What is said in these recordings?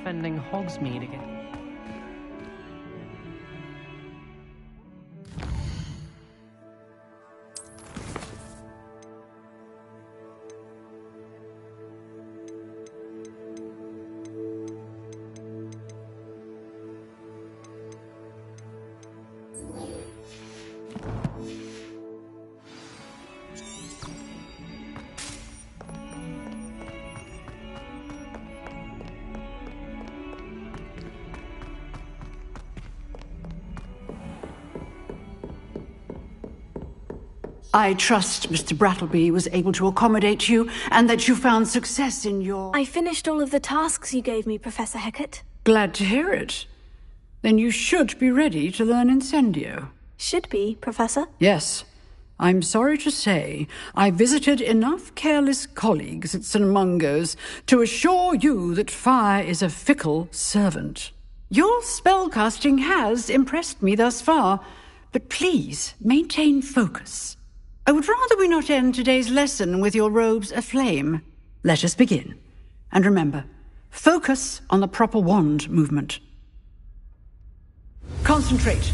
Defending Hogsmeade again. I trust Mr. Brattleby was able to accommodate you, and that you found success in your... I finished all of the tasks you gave me, Professor Hecat. Glad to hear it. Then you should be ready to learn Incendio. Should be, Professor? Yes. I'm sorry to say, I visited enough careless colleagues at St. Mungo's to assure you that fire is a fickle servant. Your spellcasting has impressed me thus far, but please maintain focus. I would rather we not end today's lesson with your robes aflame. Let us begin. And remember, focus on the proper wand movement. Concentrate,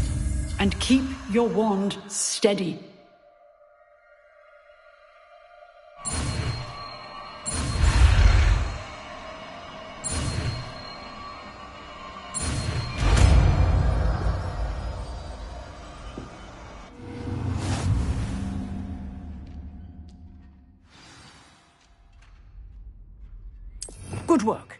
and keep your wand steady. Good work.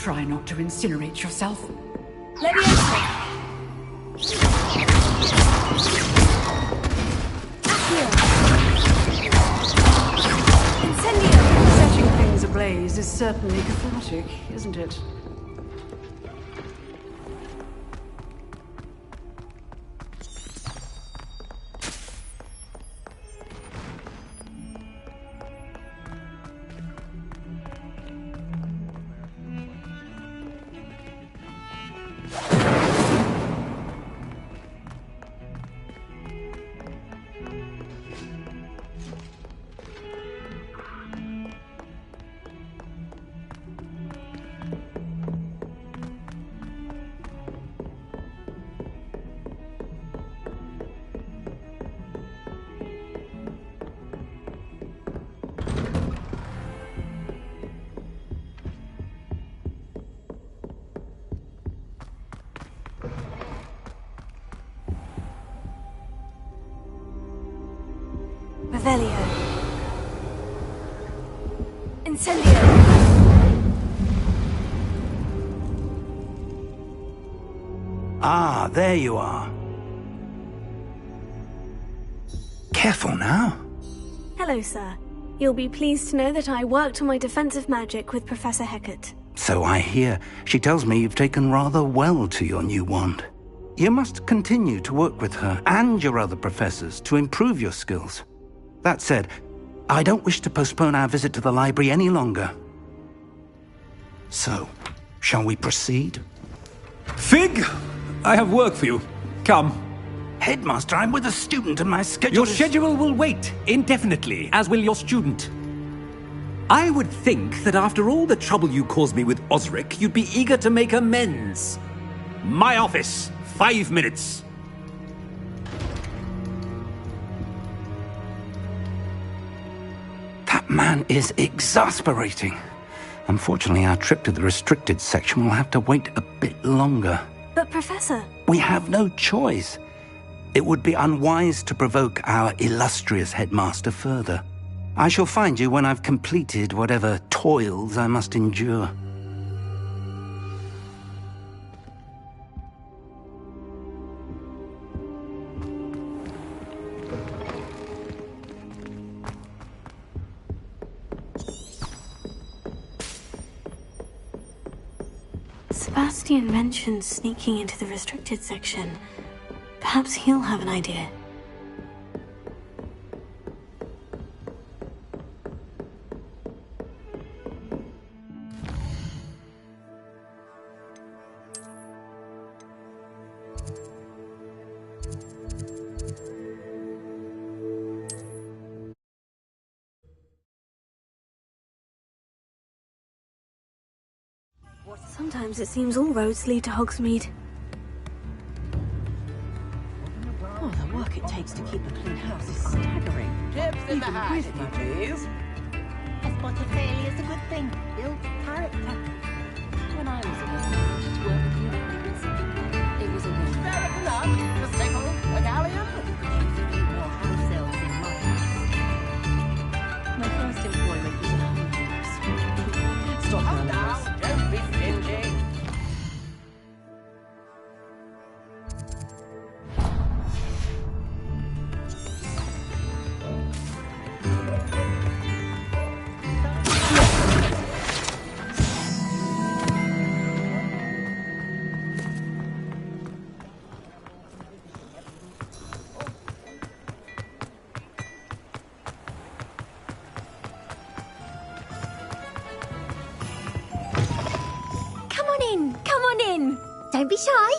Try not to incinerate yourself. Leviosa! Accio! Incendio! Setting things ablaze is certainly cathartic, isn't it? Revelio. Incendio. Ah, there you are. Careful now. Hello, sir. You'll be pleased to know that I worked on my defensive magic with Professor Hecat. So I hear. She tells me you've taken rather well to your new wand. You must continue to work with her and your other professors to improve your skills. That said, I don't wish to postpone our visit to the library any longer. So, shall we proceed? Fig! I have work for you. Come. Headmaster, I'm with a student and my schedule Your schedule will wait indefinitely, as will your student. I would think that after all the trouble you caused me with Osric, you'd be eager to make amends. My office, 5 minutes. That man is exasperating. Unfortunately, our trip to the restricted section will have to wait a bit longer. But, Professor... We have no choice. It would be unwise to provoke our illustrious headmaster further. I shall find you when I've completed whatever toils I must endure. Sebastian mentioned sneaking into the restricted section. Perhaps he'll have an idea. Sometimes it seems all roads lead to Hogsmeade. Oh, the work it takes to keep a clean house is staggering. Tips in the hat, with you, please. A spot of failure is a good thing. Builds character. When I was a girl, to work with you, it was a win. Better than luck. The sickle, a galleon. Producing more house elves in my house. My first employment was at hogwarts. Stop Calm now, down. Don't be stingy. Come on in! Don't be shy!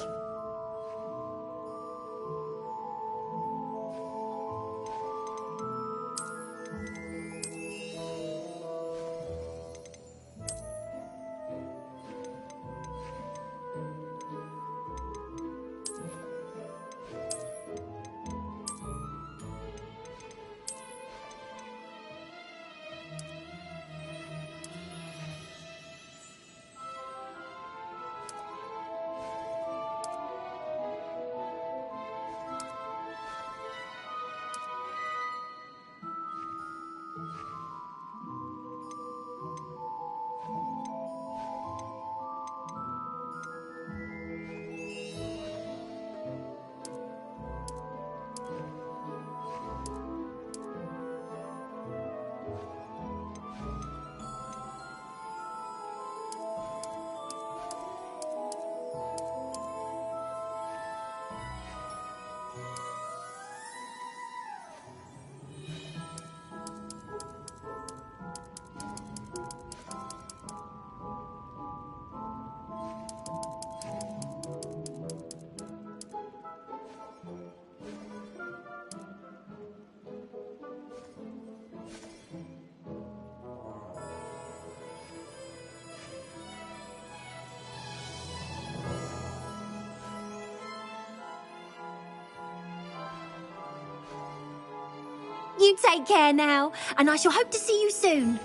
You take care now, and I shall hope to see you soon.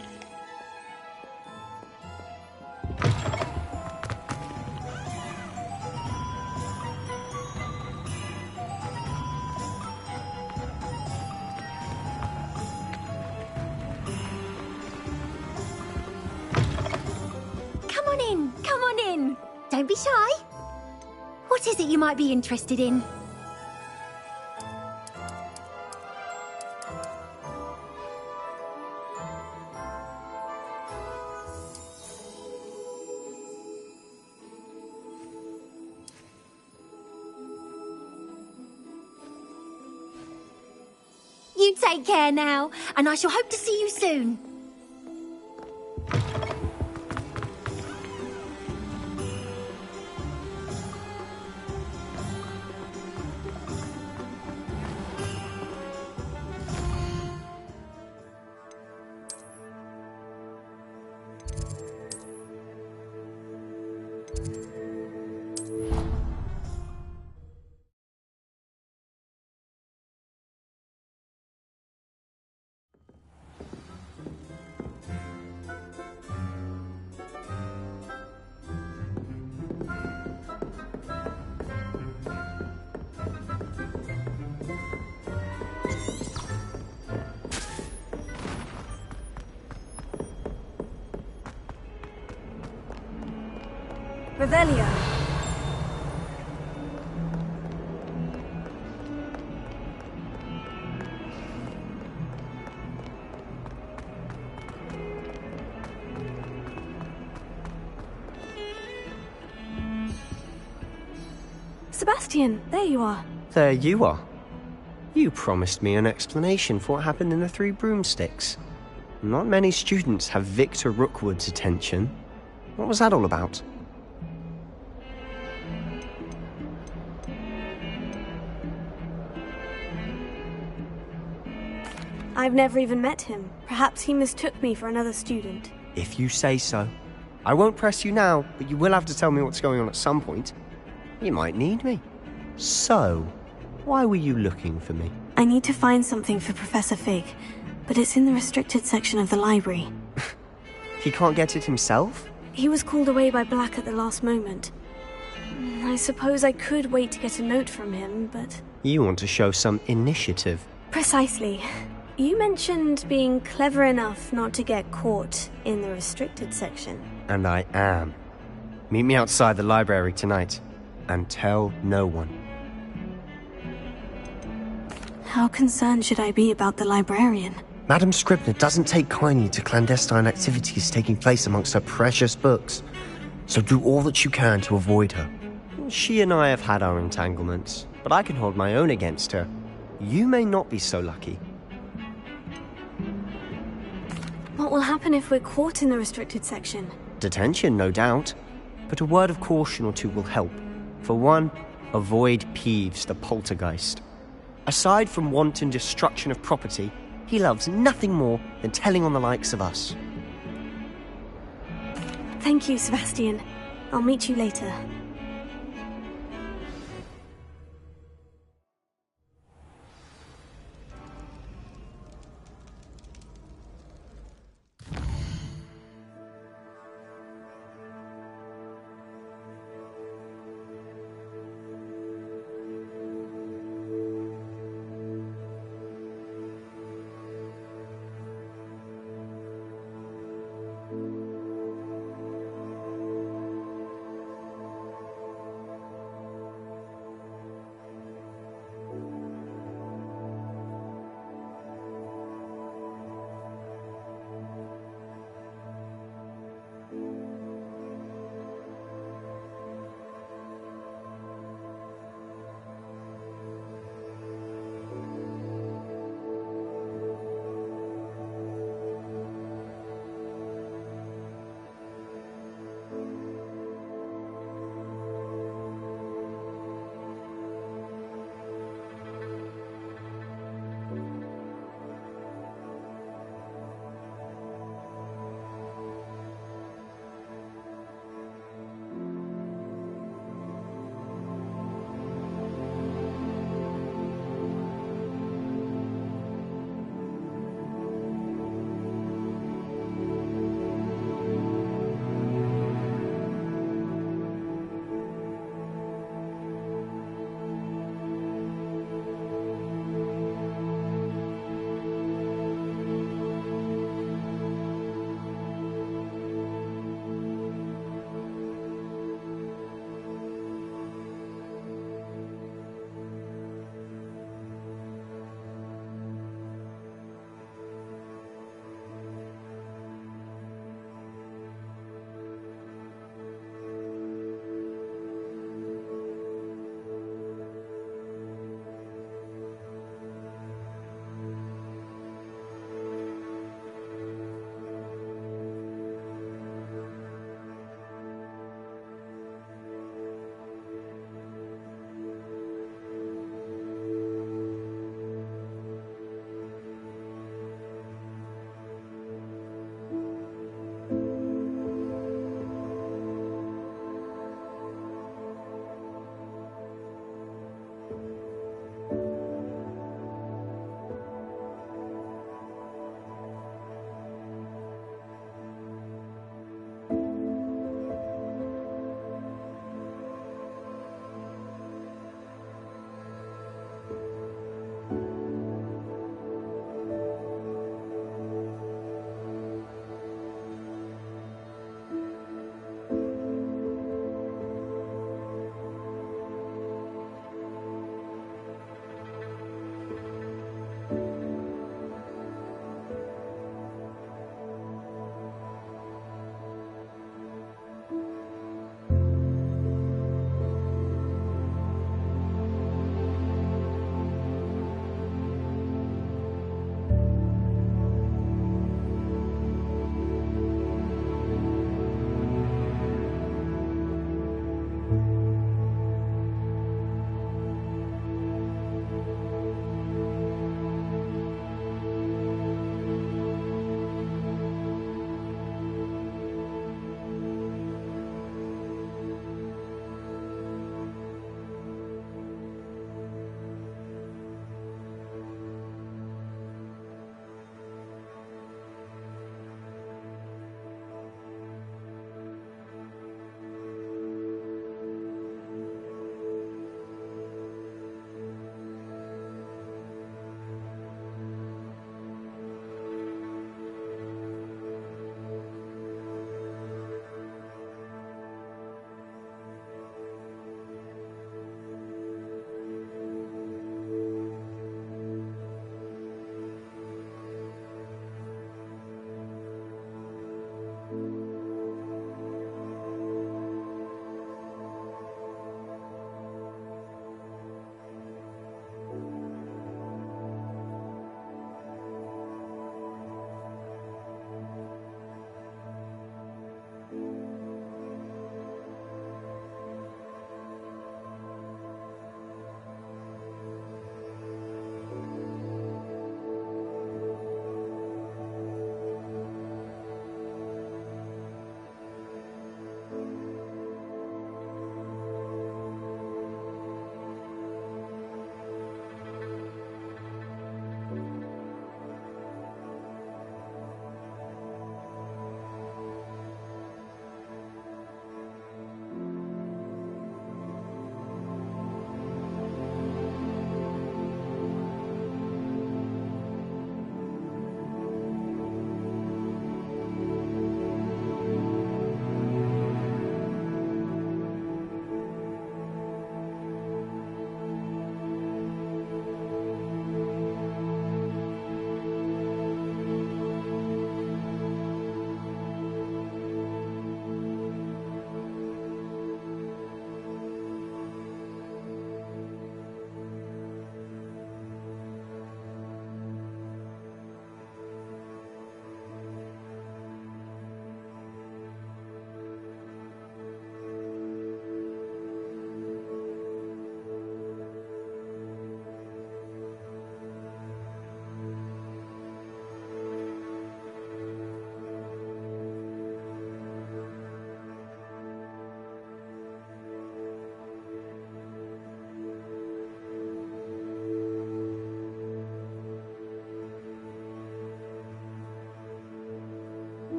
Come on in. Don't be shy. What is it you might be interested in? You take care now, and I shall hope to see you soon. Revelio. Sebastian, there you are. There you are. You promised me an explanation for what happened in the Three Broomsticks. Not many students have Victor Rookwood's attention. What was that all about? I've never even met him. Perhaps he mistook me for another student. If you say so. I won't press you now, but you will have to tell me what's going on at some point. You might need me. So, why were you looking for me? I need to find something for Professor Fig, but it's in the restricted section of the library. He can't get it himself? He was called away by Black at the last moment. I suppose I could wait to get a note from him, but... You want to show some initiative. Precisely. You mentioned being clever enough not to get caught in the restricted section. And I am. Meet me outside the library tonight, and tell no one. How concerned should I be about the librarian? Madam Scribner doesn't take kindly to clandestine activities taking place amongst her precious books, so do all that you can to avoid her. She and I have had our entanglements, but I can hold my own against her. You may not be so lucky. What will happen if we're caught in the restricted section? Detention, no doubt, but a word of caution or two will help. For one, avoid Peeves, the poltergeist. Aside from wanton destruction of property, he loves nothing more than telling on the likes of us. Thank you, Sebastian. I'll meet you later.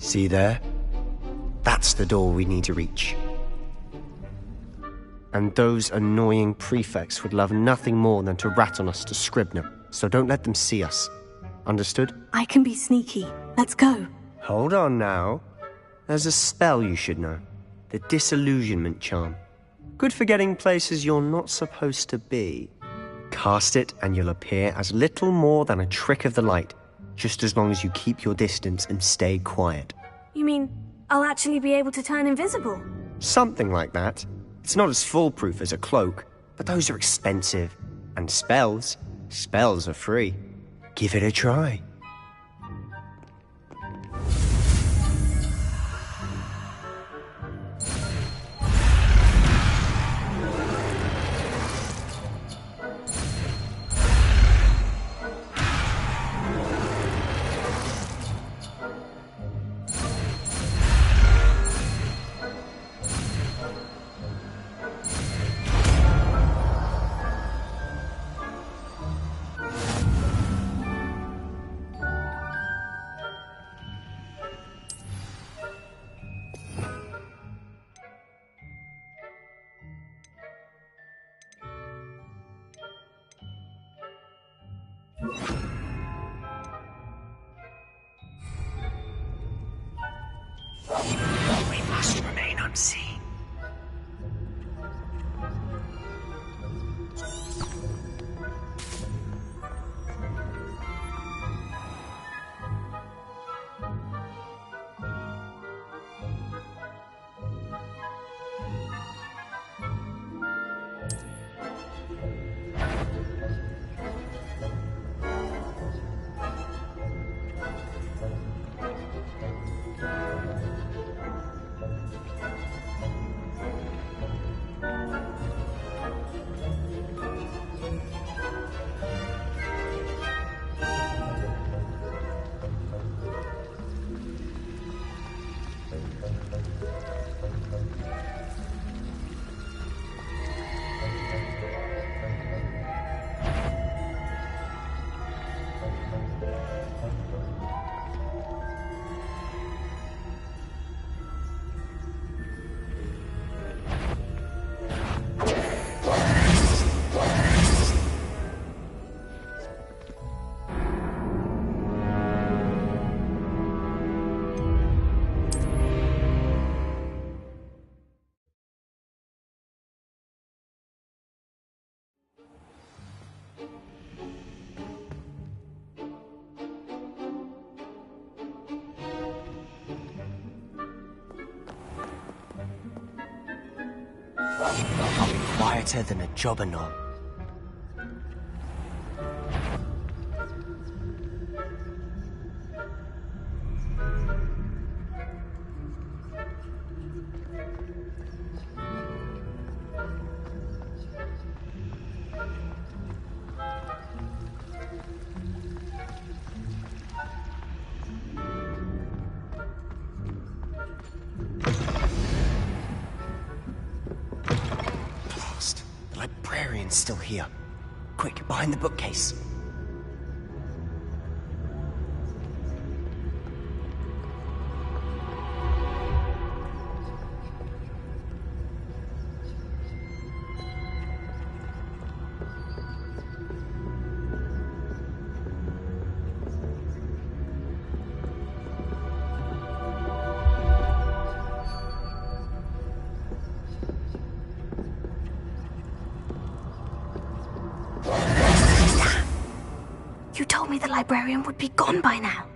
See there? That's the door we need to reach. And those annoying prefects would love nothing more than to rat on us to Scribner, so don't let them see us. Understood? I can be sneaky. Let's go. Hold on now. There's a spell you should know. The Disillusionment Charm. Good for getting places you're not supposed to be. Cast it and you'll appear as little more than a trick of the light, just as long as you keep your distance and stay quiet. You mean I'll actually be able to turn invisible? Something like that. It's not as foolproof as a cloak, but those are expensive. And spells are free. Give it a try. We must remain unseen. I'll be quieter than a jobberknoll. The librarian's still here. Quick, behind the bookcase. You told me the librarian would be gone by now.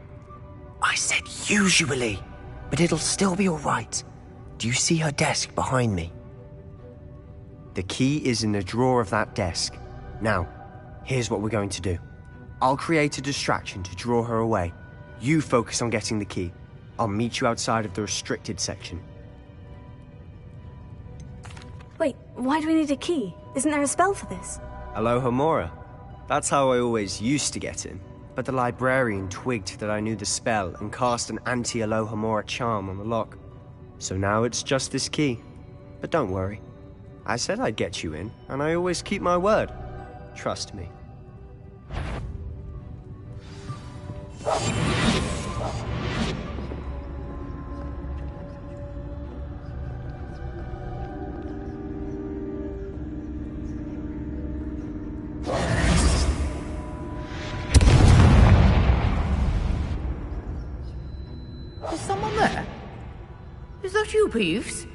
I said usually, but it'll still be all right. Do you see her desk behind me? The key is in the drawer of that desk. Now, here's what we're going to do. I'll create a distraction to draw her away. You focus on getting the key. I'll meet you outside of the restricted section. Wait, why do we need a key? Isn't there a spell for this? Alohomora. That's how I always used to get in. But the librarian twigged that I knew the spell and cast an anti-Alohomora charm on the lock. So now it's just this key. But don't worry. I said I'd get you in, and I always keep my word. Trust me. that you, Peeves?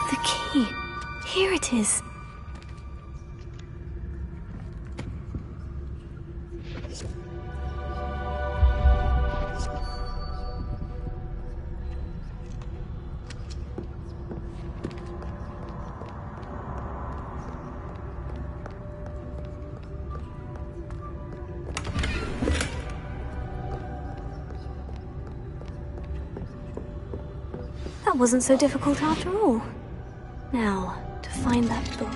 The key. Here it is. That wasn't so difficult after all. Now, to find that book.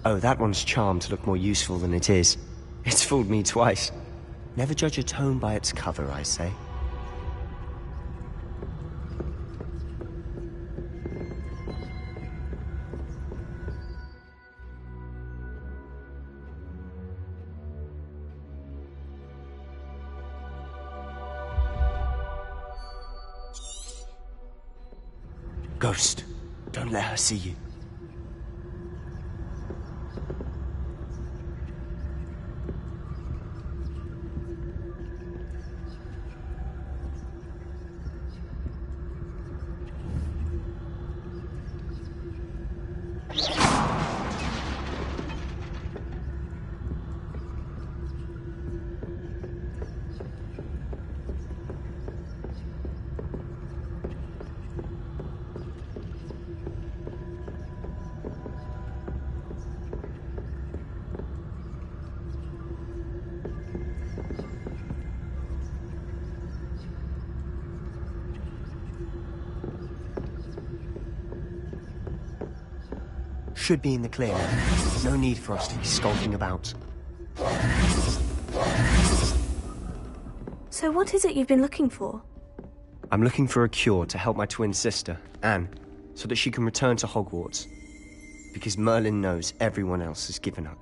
Oh, that one's charmed to look more useful than it is. It's fooled me twice. Never judge a tome by its cover, I say. Ghost, don't let her see you. Should be in the clear now. No need for us to be skulking about. So what is it you've been looking for? I'm looking for a cure to help my twin sister, Anne, so that she can return to Hogwarts. Because Merlin knows everyone else has given up.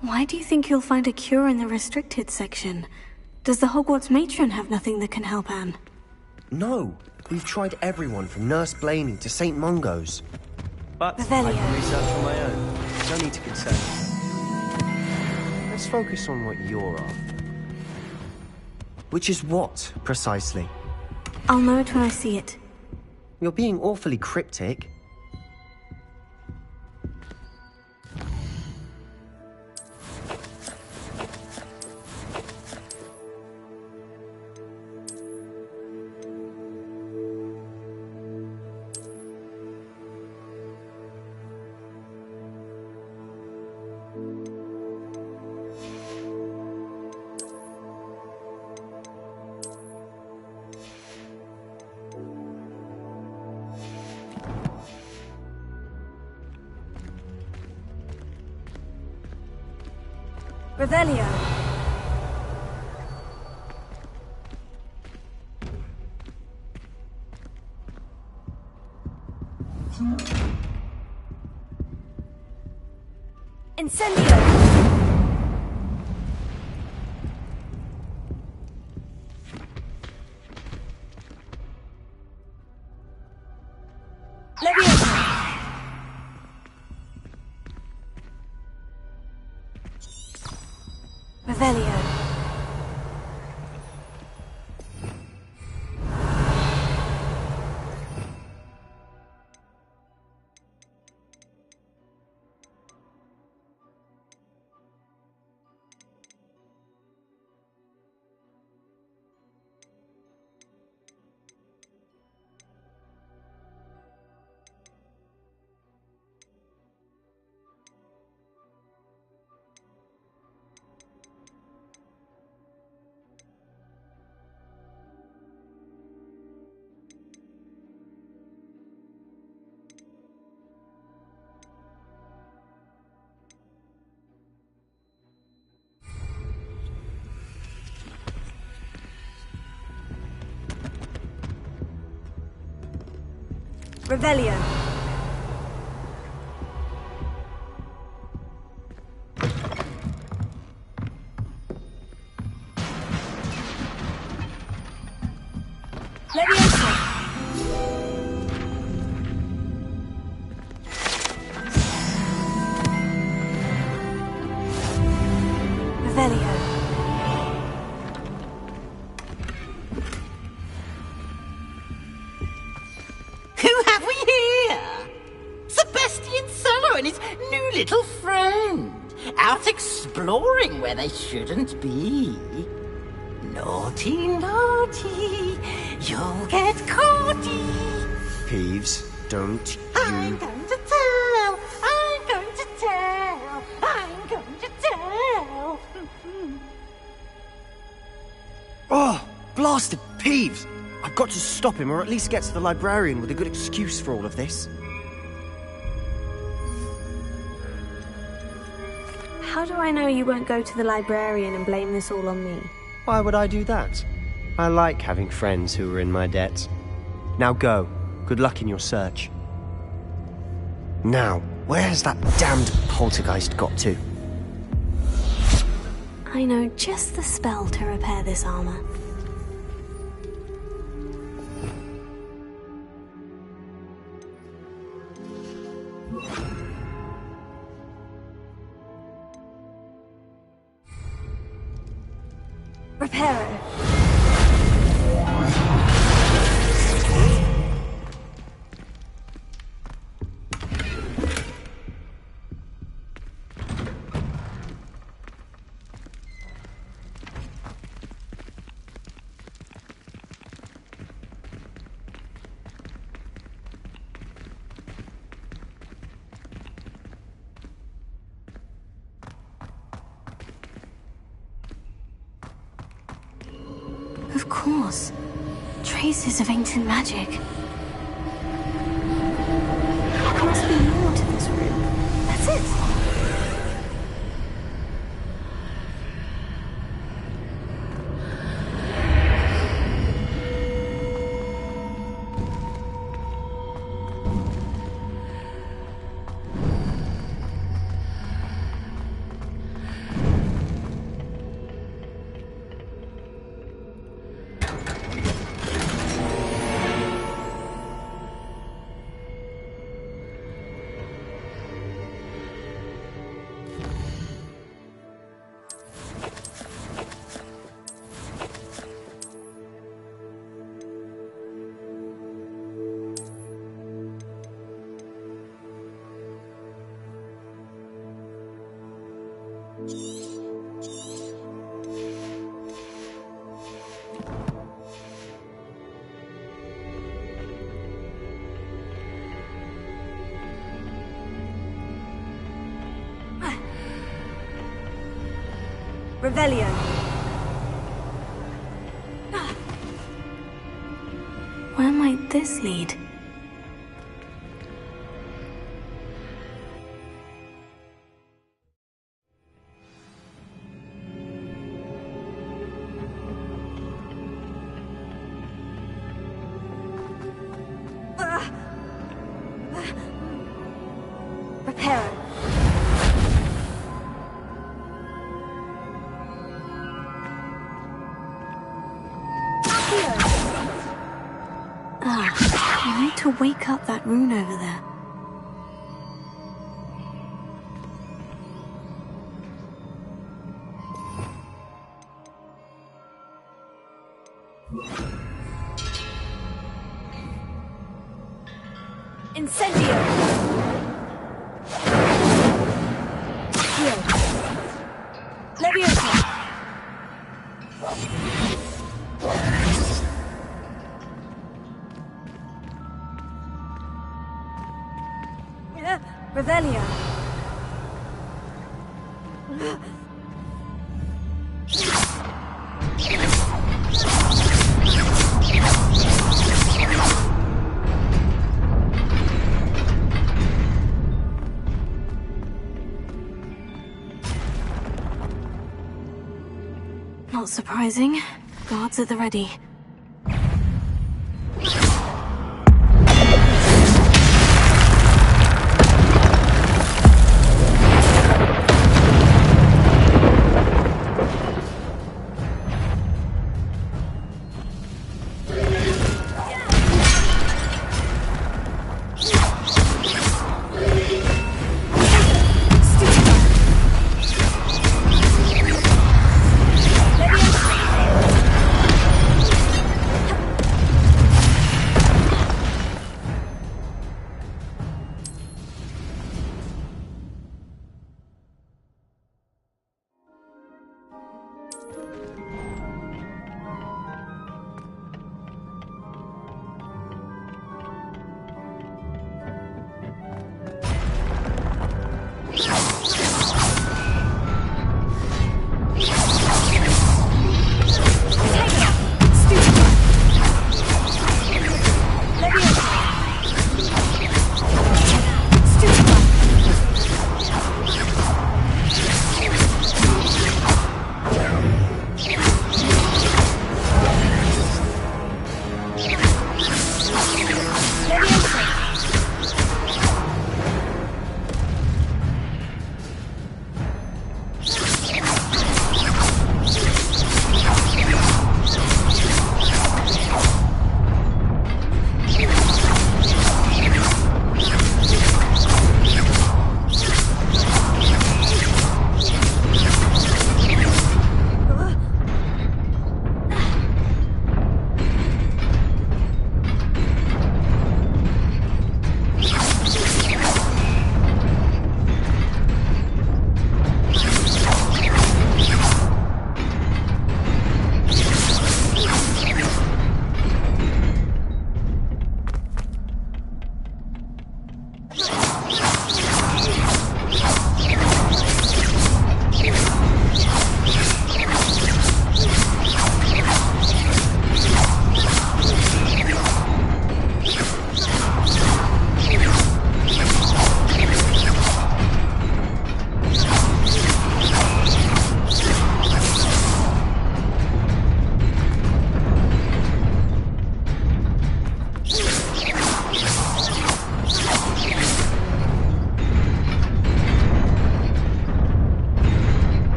Why do you think you'll find a cure in the restricted section? Does the Hogwarts matron have nothing that can help Anne? No! We've tried everyone from Nurse Blaney to St. Mungo's. But Revelio. I can research on my own. No need to concern. Let's focus on what you're after. Which is what, precisely? I'll know it when I see it. You're being awfully cryptic. Revelio. Incendio. Leviosa. Revelio. Revelio. little friend, out exploring where they shouldn't be. Naughty, naughty, you'll get caughty. Peeves, don't I'm you... going to tell, I'm going to tell, I'm going to tell. Oh, blasted Peeves! I've got to stop him, or at least get to the librarian with a good excuse for all of this. How do I know you won't go to the librarian and blame this all on me? Why would I do that? I like having friends who are in my debt. Now go. Good luck in your search. Now, where has that damned poltergeist got to? I know just the spell to repair this armor. Reparo. Of course. Traces of ancient magic. There must be more to this room. That's it! Revelio. Where might this lead? Reparo. I need to wake up that rune over there. Incendio! Heal. Leviosa! Revelio. Not surprising. Guards at the ready.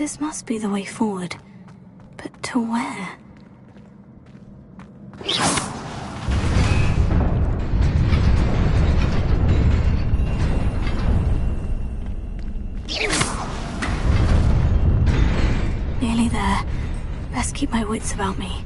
This must be the way forward. But to where? Nearly there. Best keep my wits about me.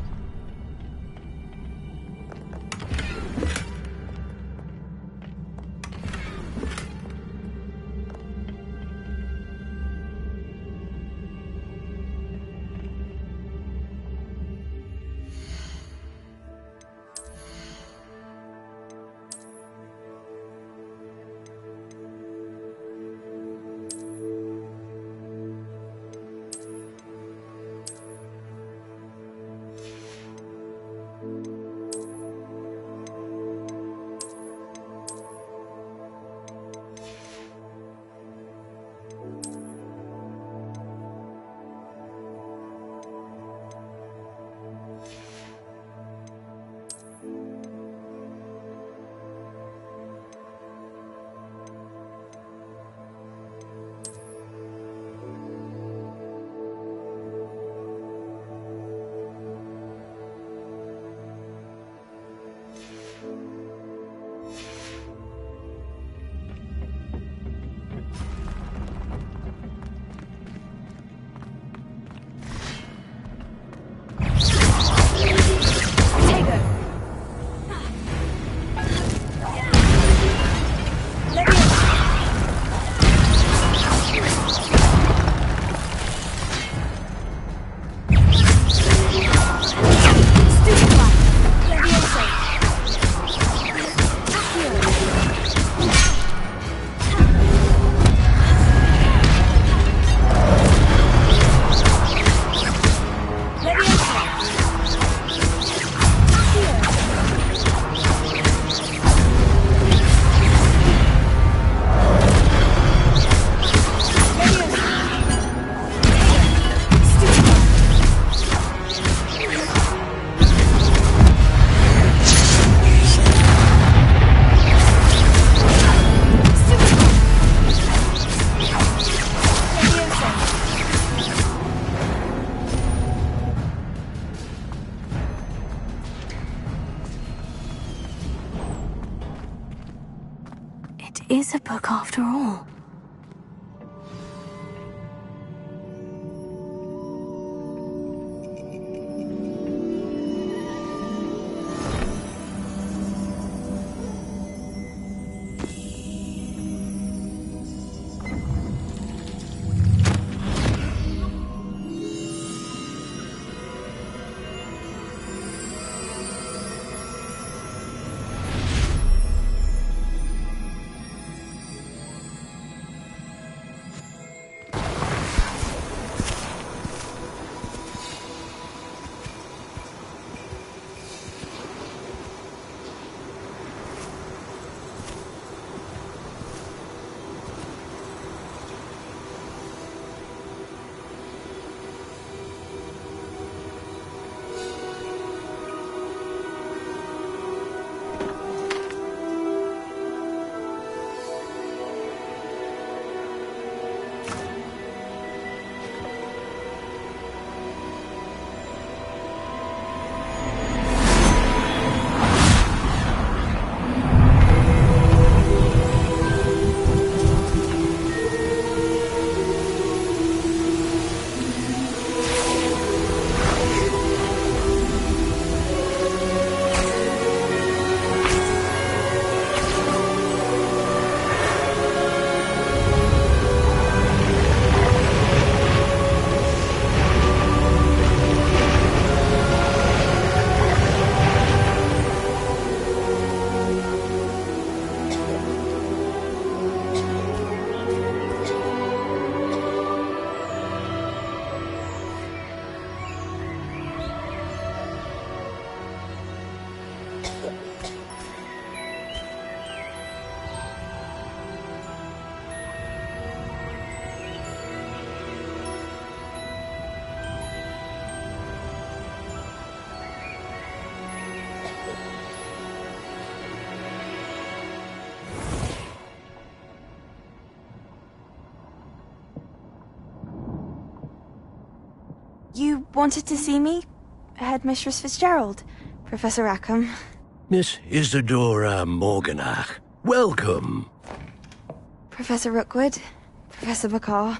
Is a book after all. You wanted to see me? Headmistress Fitzgerald, Professor Rackham. Miss Isadora Morganach, welcome. Professor Rookwood, Professor Bakar.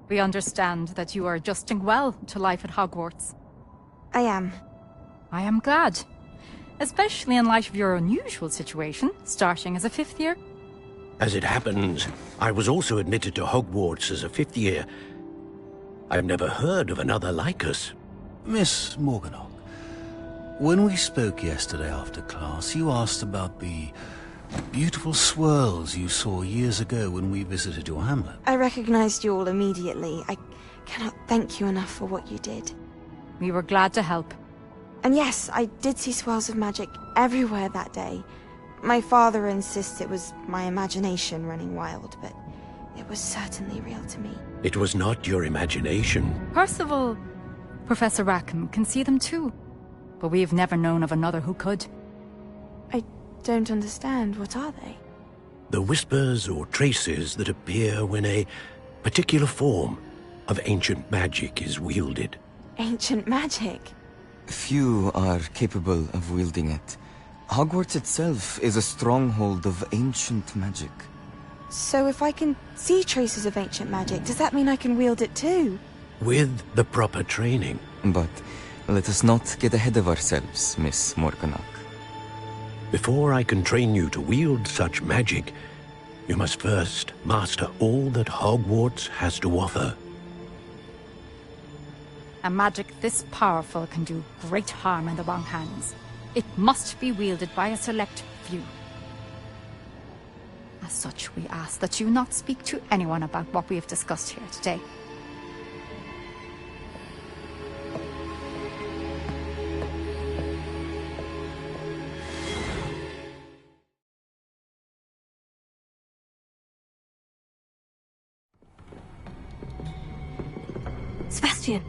We understand that you are adjusting well to life at Hogwarts. I am. I am glad. Especially in light of your unusual situation, starting as a 5th year. As it happens, I was also admitted to Hogwarts as a 5th year. I've never heard of another like us. Miss Morganach, when we spoke yesterday after class, you asked about the beautiful swirls you saw years ago when we visited your hamlet. I recognized you all immediately. I cannot thank you enough for what you did. We were glad to help. And yes, I did see swirls of magic everywhere that day. My father insists it was my imagination running wild, but it was certainly real to me. It was not your imagination. Percival, Professor Rackham can see them too. But we've never known of another who could. I don't understand. What are they? The whispers or traces that appear when a particular form of ancient magic is wielded. Ancient magic? Few are capable of wielding it. Hogwarts itself is a stronghold of ancient magic. So if I can see traces of ancient magic, does that mean I can wield it too? With the proper training. But let us not get ahead of ourselves, Miss Morganach. Before I can train you to wield such magic, you must first master all that Hogwarts has to offer. A magic this powerful can do great harm in the wrong hands. It must be wielded by a select few. As such, we ask that you not speak to anyone about what we have discussed here today. Sebastian.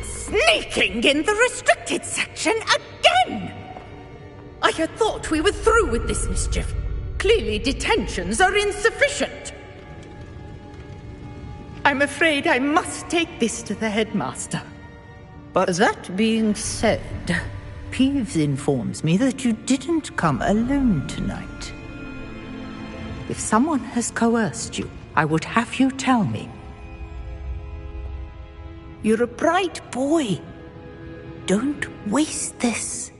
Sneaking in the restricted section again! I had thought we were through with this mischief. Clearly detentions are insufficient. I'm afraid I must take this to the headmaster. But that being said, Peeves informs me that you didn't come alone tonight. If someone has coerced you, I would have you tell me. You're a bright boy. Don't waste this.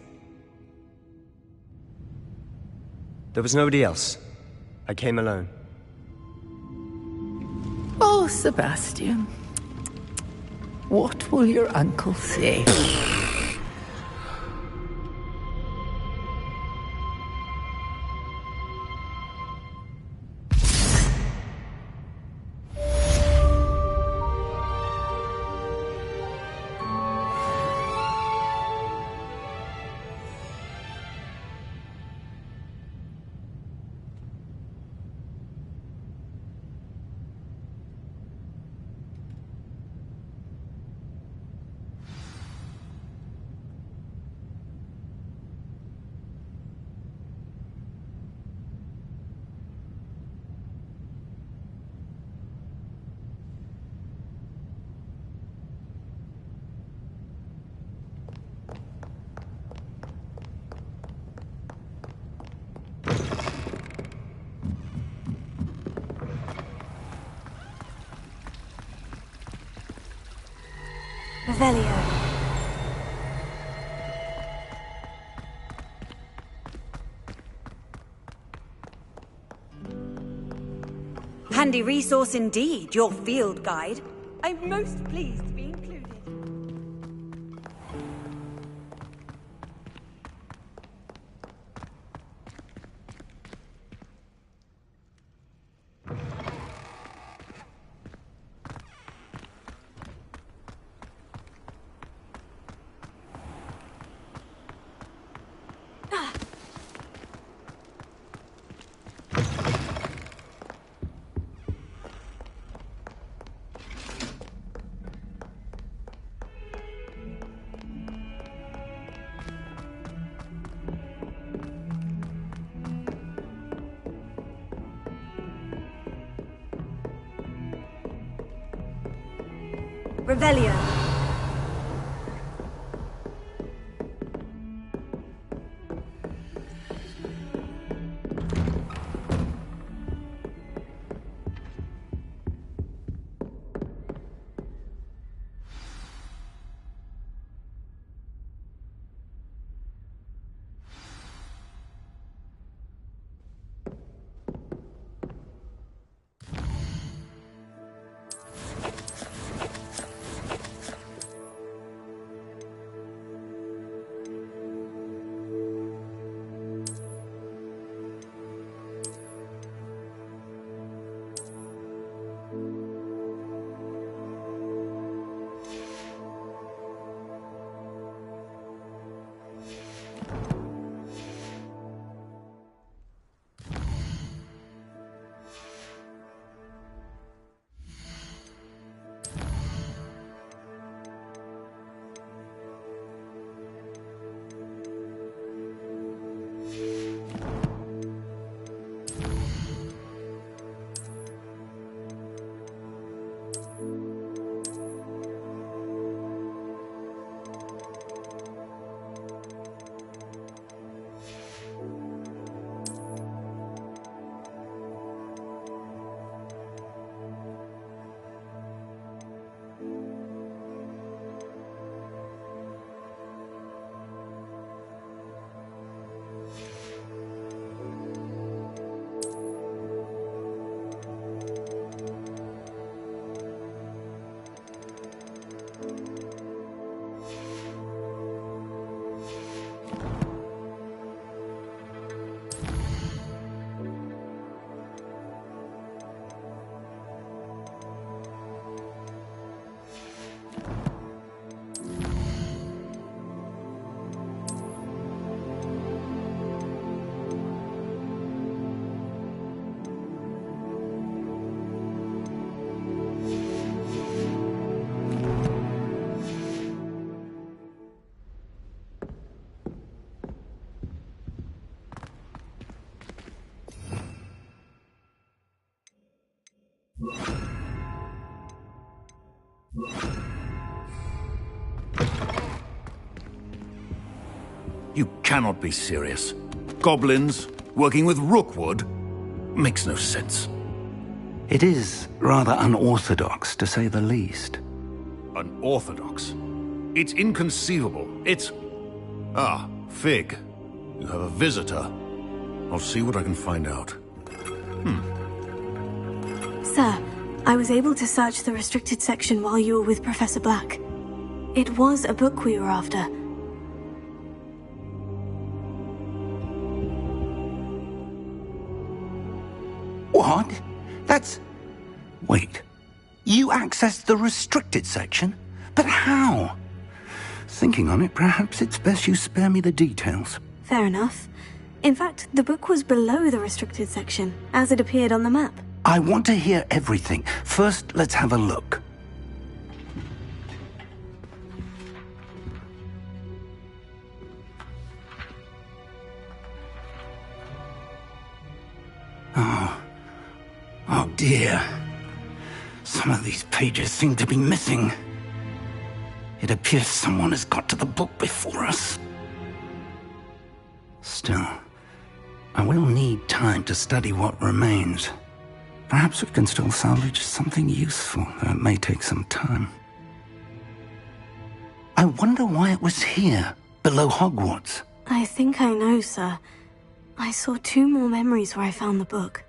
There was nobody else. I came alone. Oh, Sebastian. What will your uncle say? Revelio. Handy resource indeed, your field guide. I'm most pleased to be included. Revelio. You cannot be serious. Goblins working with Rookwood? Makes no sense. It is rather unorthodox, to say the least. Unorthodox? It's inconceivable. It's... Ah, Fig. You have a visitor. I'll see what I can find out. Sir, I was able to search the restricted section while you were with Professor Black. It was a book we were after. What? That's... Wait. You accessed the restricted section? But how? Thinking on it, perhaps it's best you spare me the details. Fair enough. In fact, the book was below the restricted section, as it appeared on the map. I want to hear everything. First, let's have a look. Oh dear. Some of these pages seem to be missing. It appears someone has got to the book before us. Still, I will need time to study what remains. Perhaps we can still salvage something useful, though it may take some time. I wonder why it was here, below Hogwarts. I think I know, sir. I saw 2 more memories where I found the book.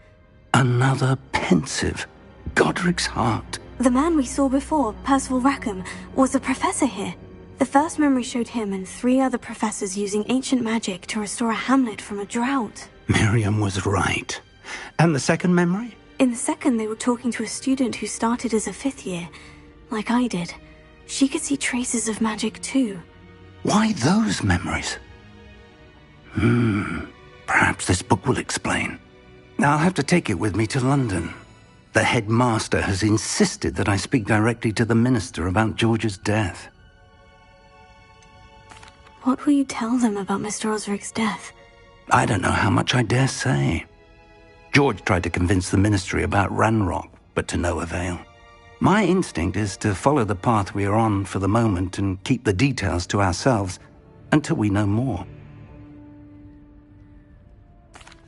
Another pensive. Godric's heart. The man we saw before, Percival Rackham, was a professor here. The first memory showed him and 3 other professors using ancient magic to restore a hamlet from a drought. Miriam was right. And the second memory? In the second, they were talking to a student who started as a 5th year, like I did. She could see traces of magic too. Why those memories? Perhaps this book will explain. I'll have to take it with me to London. The headmaster has insisted that I speak directly to the minister about George's death. What will you tell them about Mr. Osric's death? I don't know how much I dare say. George tried to convince the ministry about Ranrock, but to no avail. My instinct is to follow the path we are on for the moment and keep the details to ourselves until we know more.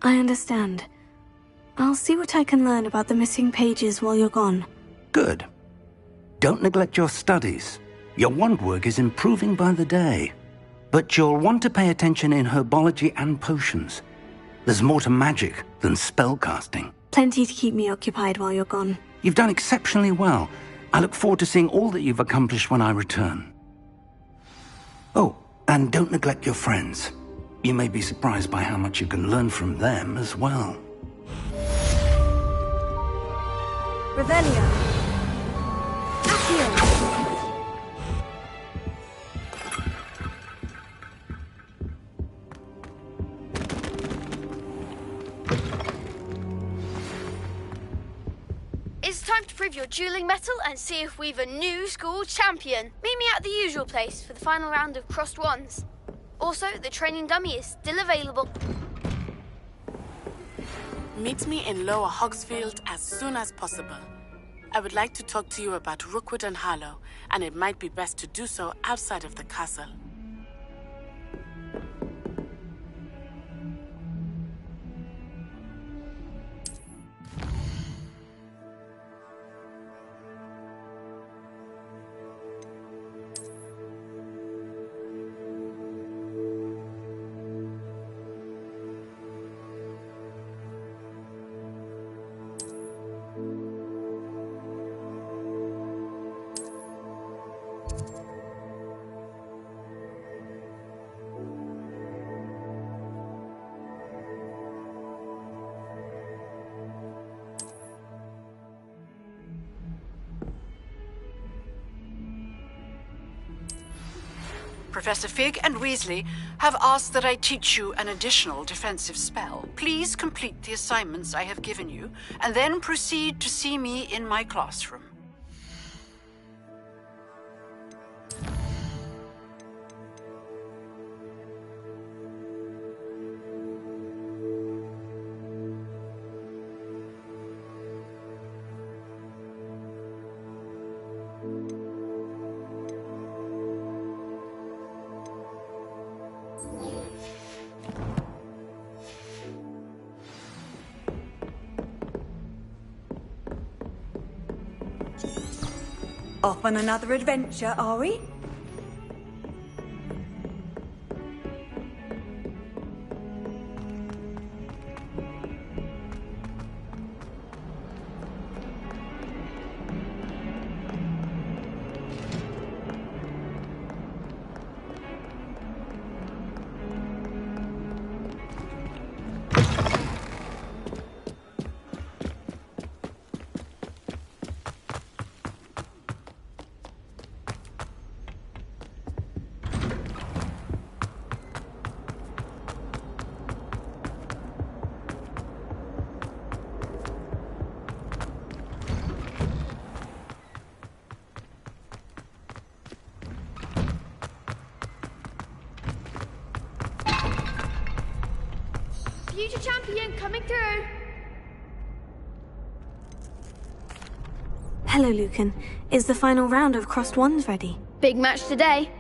I understand. I'll see what I can learn about the missing pages while you're gone. Good. Don't neglect your studies. Your wand work is improving by the day. But you'll want to pay attention in herbology and potions. There's more to magic than spellcasting. Plenty to keep me occupied while you're gone. You've done exceptionally well. I look forward to seeing all that you've accomplished when I return. Oh, and don't neglect your friends. You may be surprised by how much you can learn from them as well. Revelio. Accio. It's time to prove your dueling mettle and see if we've a new school champion. Meet me at the usual place for the final round of crossed wands. Also, the training dummy is still available. Meet me in Lower Hogsfield as soon as possible. I would like to talk to you about Rookwood and Harlow, and it might be best to do so outside of the castle. Professor Fig and Weasley have asked that I teach you an additional defensive spell. Please complete the assignments I have given you, and then proceed to see me in my classroom. Off on another adventure, are we? Future champion coming through. Hello, Lucan. Is the final round of crossed wands ready? Big match today.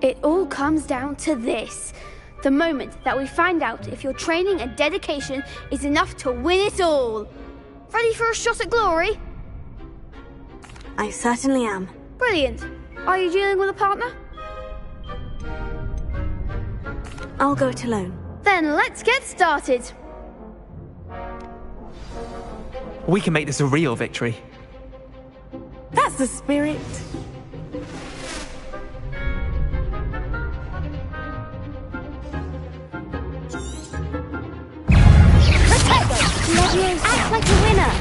It all comes down to this. The moment that we find out if your training and dedication is enough to win it all. Ready for a shot at glory? I certainly am. Brilliant. Are you dealing with a partner? I'll go it alone. Then let's get started. We can make this a real victory. That's the spirit. Act like a winner.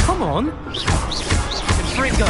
Come on. Confringo.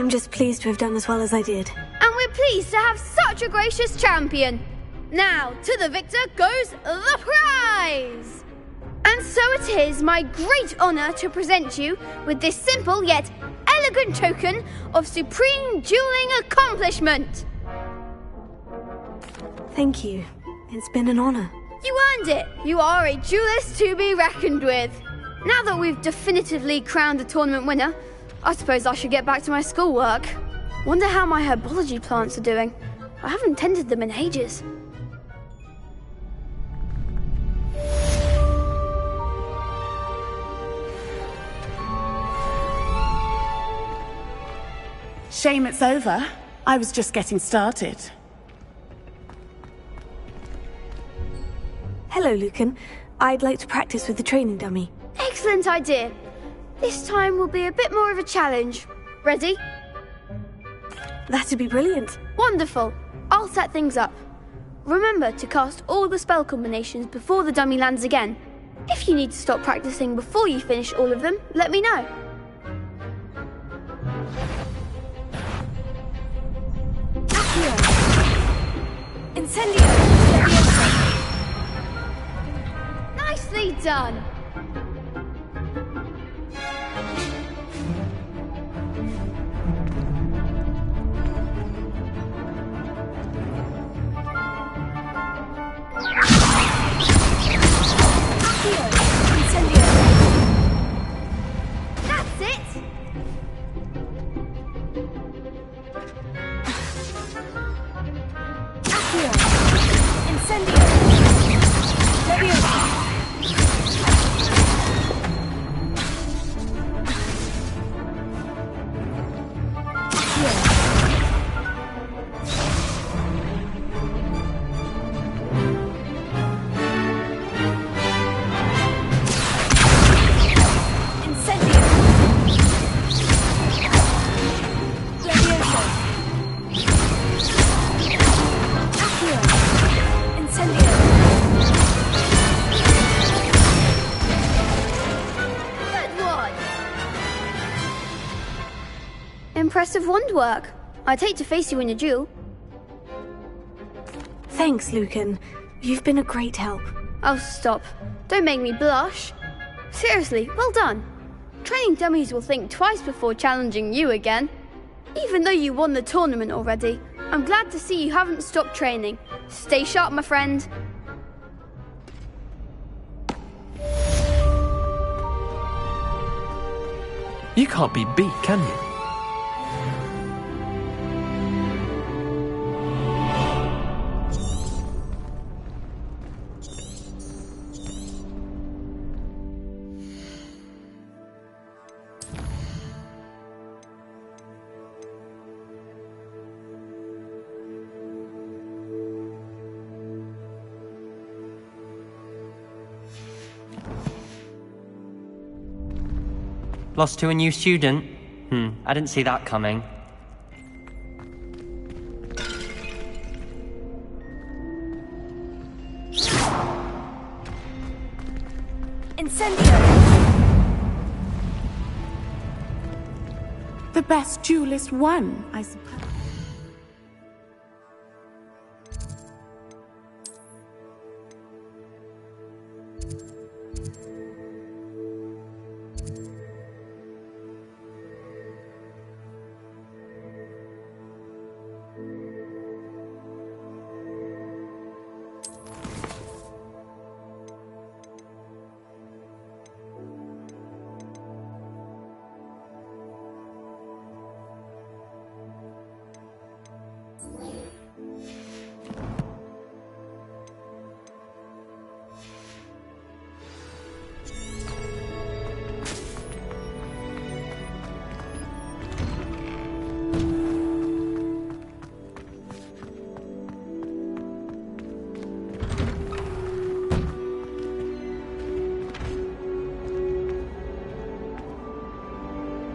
I'm just pleased to have done as well as I did. And we're pleased to have such a gracious champion. Now, to the victor goes the prize! And so it is my great honour to present you with this simple yet elegant token of supreme dueling accomplishment. Thank you. It's been an honour. You earned it. You are a duelist to be reckoned with. Now that we've definitively crowned the tournament winner, I suppose I should get back to my schoolwork. Wonder how my herbology plants are doing. I haven't tended them in ages. Shame it's over. I was just getting started. Hello, Lucan. I'd like to practice with the training dummy. Excellent idea. This time will be a bit more of a challenge. Ready? That'd be brilliant. Wonderful. I'll set things up. Remember to cast all the spell combinations before the dummy lands again. If you need to stop practicing before you finish all of them, let me know. Incendio! Nicely done! That's it! Incendio! Leviosa! Impressive wand work. I'd hate to face you in a duel. Thanks, Lucan. You've been a great help. Oh, stop. Don't make me blush. Seriously, well done. Training dummies will think twice before challenging you again. Even though you won the tournament already, I'm glad to see you haven't stopped training. Stay sharp, my friend. You can't be beat, can you? Lost to a new student? I didn't see that coming. Incendio! The best duelist won, I suppose.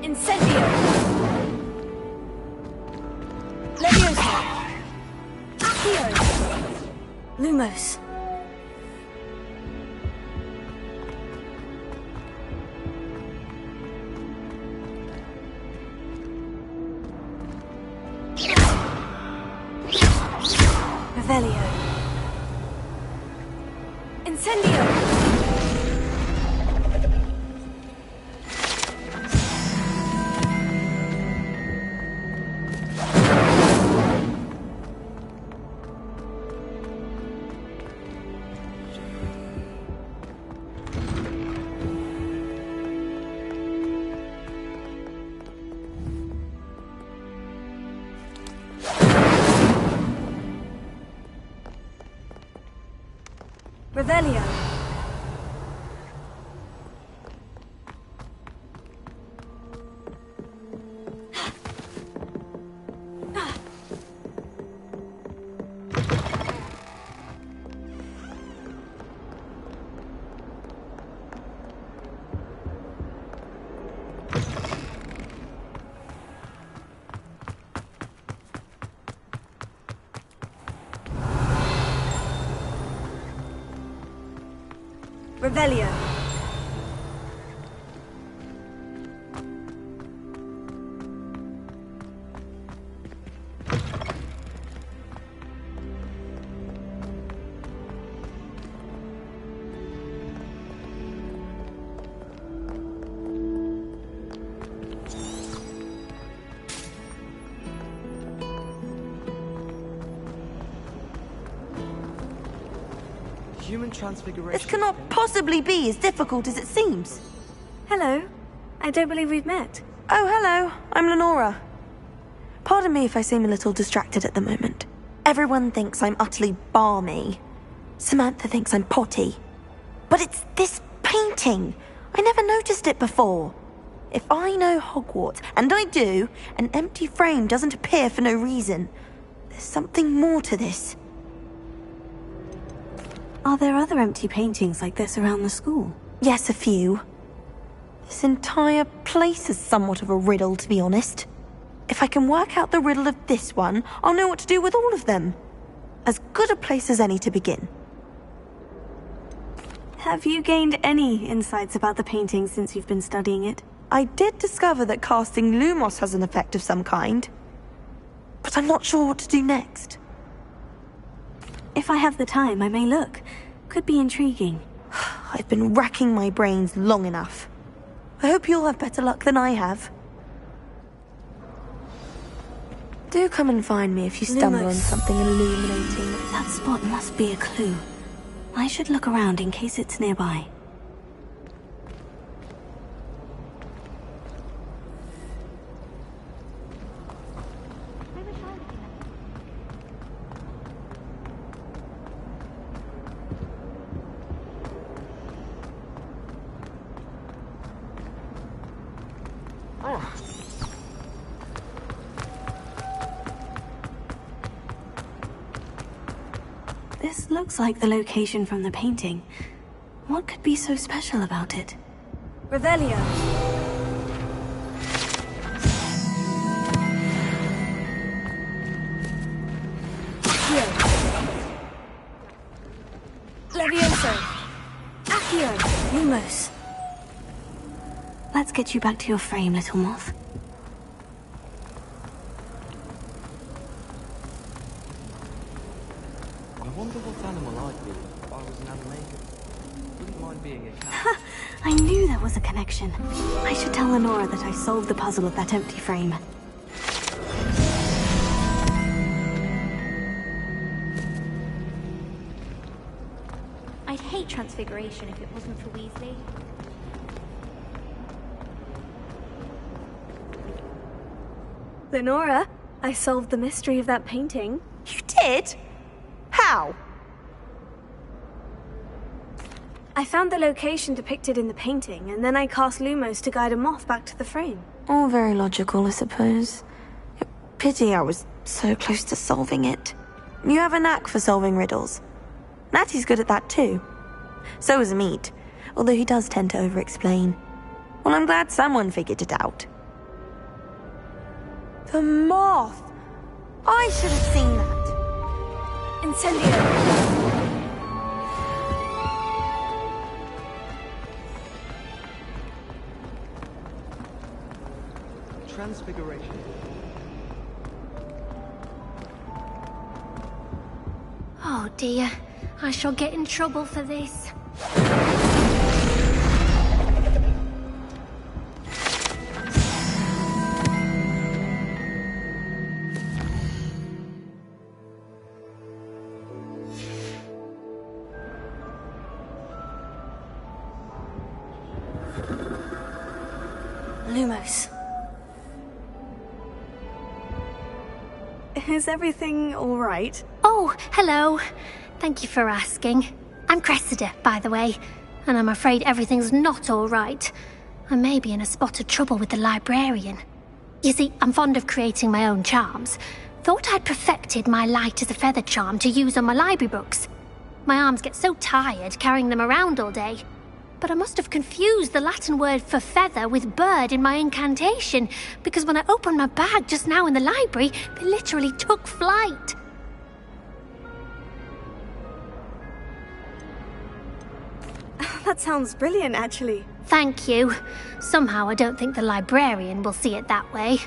Incendio! Leviosa! Accio! Lumos! Revelio. Incendio! Revelio. Revelio. Human transfiguration. This cannot possibly be as difficult as it seems. Hello. I don't believe we've met. Oh, hello. I'm Lenora. Pardon me if I seem a little distracted at the moment. Everyone thinks I'm utterly balmy. Samantha thinks I'm potty. But it's this painting. I never noticed it before. If I know Hogwarts, and I do, an empty frame doesn't appear for no reason. There's something more to this. Are there other empty paintings like this around the school? Yes, a few. This entire place is somewhat of a riddle, to be honest. If I can work out the riddle of this one, I'll know what to do with all of them. As good a place as any to begin. Have you gained any insights about the painting since you've been studying it? I did discover that casting Lumos has an effect of some kind. But I'm not sure what to do next. If I have the time, I may look. Could be intriguing. I've been racking my brains long enough. I hope you'll have better luck than I have. Do come and find me if you stumble on something illuminating. That spot must be a clue. I should look around in case it's nearby. This looks like the location from the painting. What could be so special about it? Revelio. Levioso. Accio. Lumos. Let's get you back to your frame, little moth. I wonder what animal I'd be if I was an animator. Wouldn't mind being a cat. I knew there was a connection. I should tell Lenora that I solved the puzzle of that empty frame. I'd hate transfiguration if it wasn't for Weasley. Lenora, I solved the mystery of that painting. You did? How? I found the location depicted in the painting, and then I cast Lumos to guide a moth back to the frame. All very logical, I suppose. Pity I was so close to solving it. You have a knack for solving riddles. Natty's good at that too. So is Meat, although he does tend to over-explain. Well, I'm glad someone figured it out. The moth! I should have seen that. Incendio! Transfiguration. Oh dear, I shall get in trouble for this. Lumos. Is everything all right? Oh, hello. Thank you for asking. I'm Cressida, by the way, and I'm afraid everything's not all right. I may be in a spot of trouble with the librarian. You see, I'm fond of creating my own charms. Thought I'd perfected my light as a feather charm to use on my library books. My arms get so tired carrying them around all day. But I must have confused the Latin word for feather with bird in my incantation, because when I opened my bag just now in the library, they literally took flight. That sounds brilliant, actually. Thank you. Somehow I don't think the librarian will see it that way.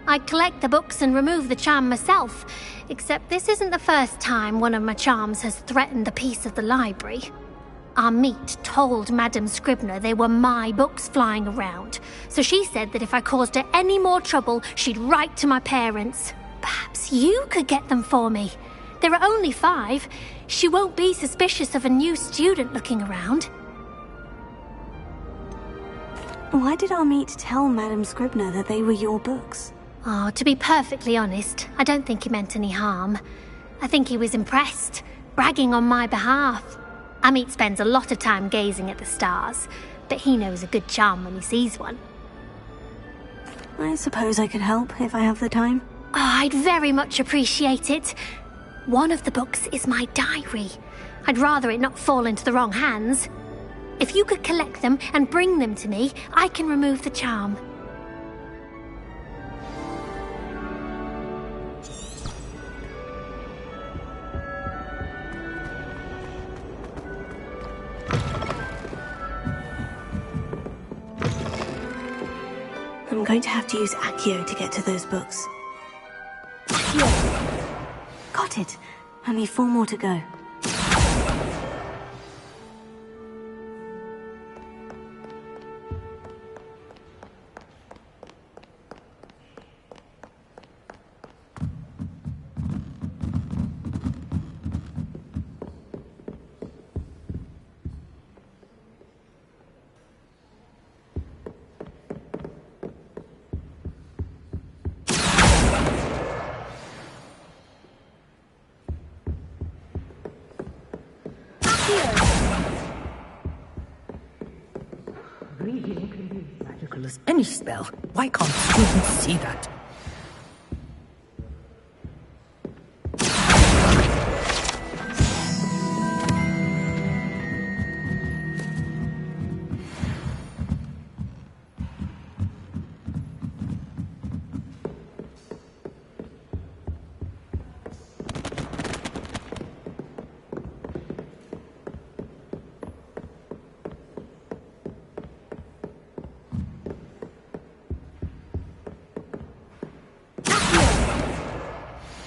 I collect the books and remove the charm myself, except this isn't the first time one of my charms has threatened the peace of the library. Our meet told Madame Scribner they were my books flying around, so she said that if I caused her any more trouble, she'd write to my parents. Perhaps you could get them for me. There are only 5. She won't be suspicious of a new student looking around. Why did our meet tell Madame Scribner that they were your books? Oh, to be perfectly honest, I don't think he meant any harm. I think he was impressed, bragging on my behalf. Amit spends a lot of time gazing at the stars, but he knows a good charm when he sees one. I suppose I could help if I have the time. Oh, I'd very much appreciate it. One of the books is my diary. I'd rather it not fall into the wrong hands. If you could collect them and bring them to me, I can remove the charm. I'm going to have to use Accio to get to those books. Got it. Only 4 more to go. Reading can be as magical as any spell. Why can't students see that?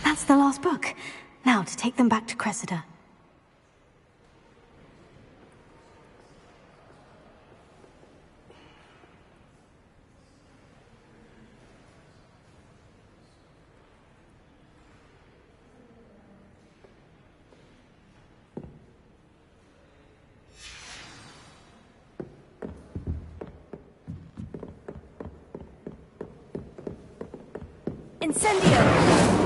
That's the last book. Now to take them back to Cressida. Incendio!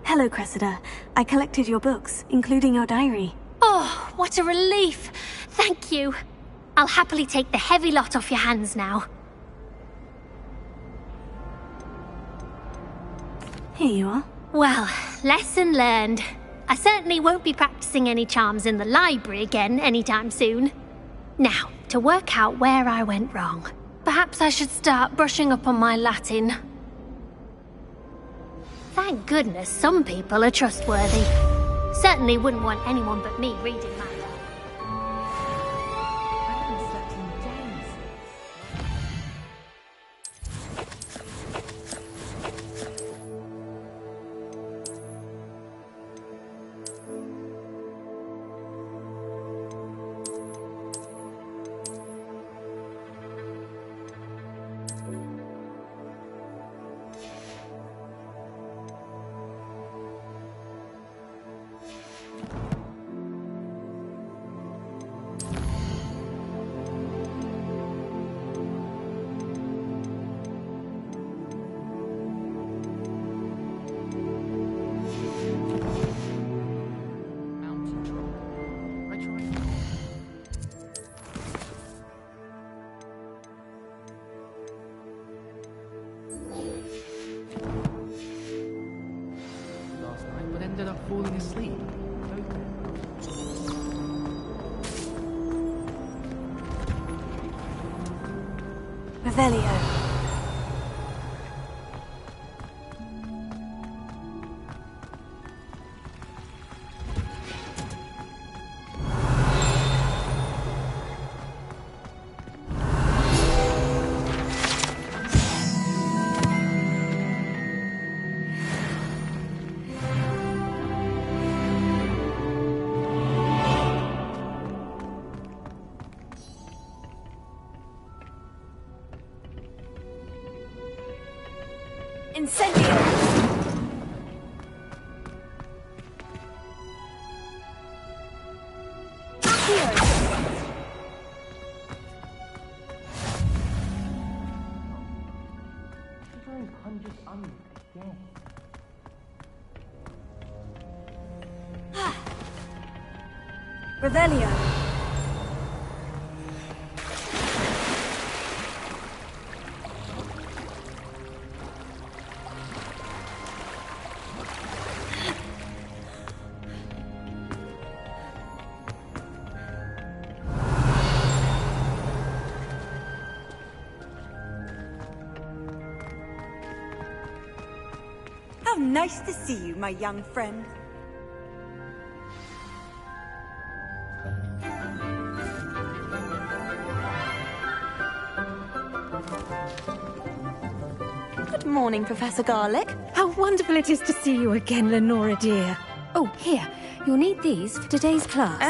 Hello, Cressida. I collected your books, including your diary. Oh, what a relief! Thank you. I'll happily take the heavy lot off your hands now. Here you are. Well, lesson learned. I certainly won't be practicing any charms in the library again anytime soon. Now, to work out where I went wrong. Perhaps I should start brushing up on my Latin. Thank goodness some people are trustworthy. Certainly wouldn't want anyone but me reading matter. Ended up falling asleep. Revelio. Incendio! Revelio. How nice to see you, my young friend. Good morning, Professor Garlic. How wonderful it is to see you again, Lenora dear. Oh, here. You'll need these for today's class.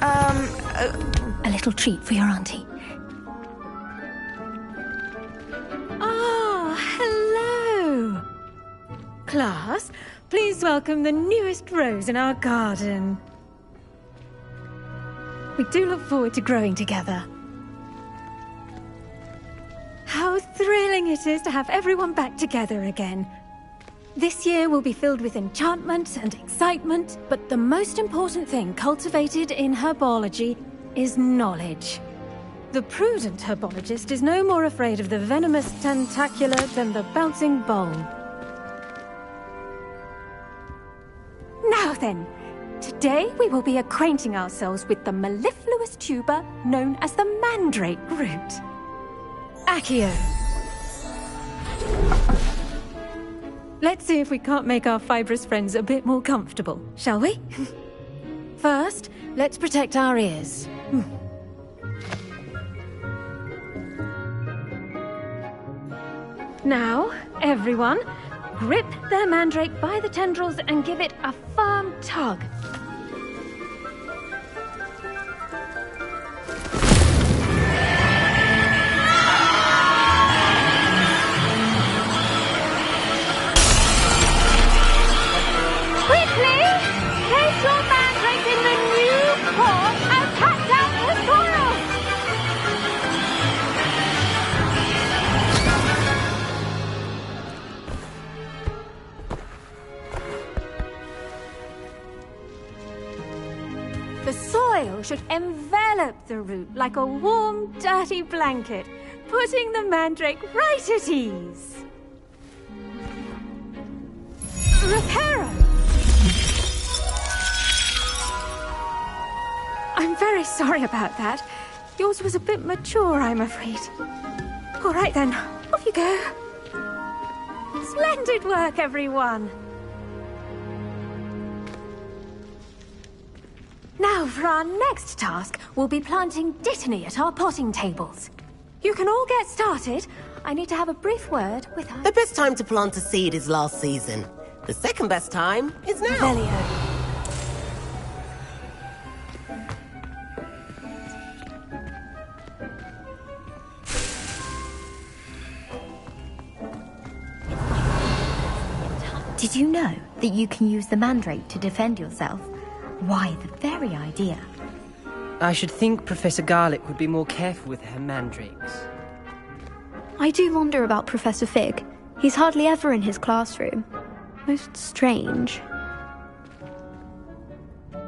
A little treat for your auntie. Oh, hello. Class, please welcome the newest rose in our garden. We do look forward to growing together. How thrilling it is to have everyone back together again. This year will be filled with enchantment and excitement, but the most important thing cultivated in herbology is knowledge. The prudent herbologist is no more afraid of the venomous tentacula than the bouncing bulb. Now then, today we will be acquainting ourselves with the mellifluous tuber known as the mandrake root. Accio. Let's see if we can't make our fibrous friends a bit more comfortable, shall we? First, let's protect our ears. Now, everyone, grip their mandrake by the tendrils and give it a firm tug. Quickly! Place your mandrake in the new pot and pat down the soil! The soil should envelop the root like a warm, dirty blanket, putting the mandrake right at ease. Reparo! I'm very sorry about that. Yours was a bit mature, I'm afraid. All right then, off you go. Splendid work, everyone. Now, for our next task, we'll be planting Dittany at our potting tables. You can all get started. I need to have a brief word with her. The best time to plant a seed is last season. The second best time is now. Revelio. Did you know that you can use the mandrake to defend yourself? Why, the very idea. I should think Professor Garlick would be more careful with her mandrakes. I do wonder about Professor Fig. He's hardly ever in his classroom. Most strange.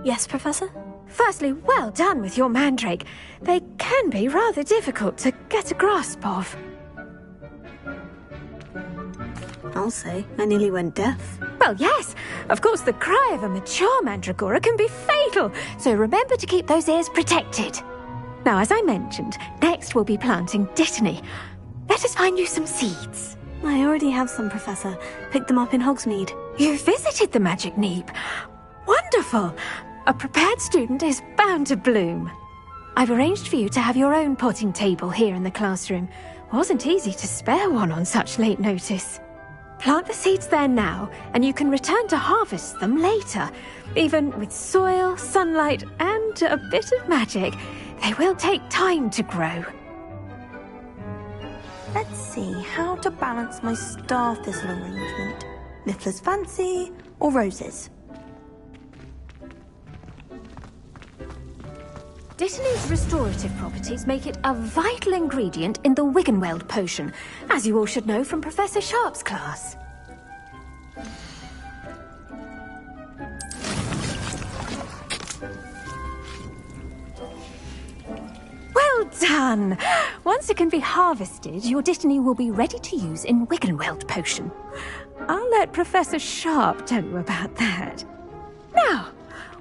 Yes, Professor? Firstly, well done with your mandrake. They can be rather difficult to get a grasp of. I'll say, I nearly went deaf. Well, yes. Of course, the cry of a mature mandragora can be fatal, so remember to keep those ears protected. Now, as I mentioned, next we'll be planting Dittany. Let us find you some seeds. I already have some, Professor. Picked them up in Hogsmeade. You visited the Magic Neep. Wonderful. A prepared student is bound to bloom. I've arranged for you to have your own potting table here in the classroom. Wasn't easy to spare one on such late notice. Plant the seeds there now, and you can return to harvest them later. Even with soil, sunlight, and a bit of magic, they will take time to grow. Let's see how to balance my star thistle arrangement. Niffler's fancy or roses? Dittany's restorative properties make it a vital ingredient in the Wiggenweld potion, as you all should know from Professor Sharp's class. Well done! Once it can be harvested, your Dittany will be ready to use in Wiggenweld potion. I'll let Professor Sharp tell you about that. Now,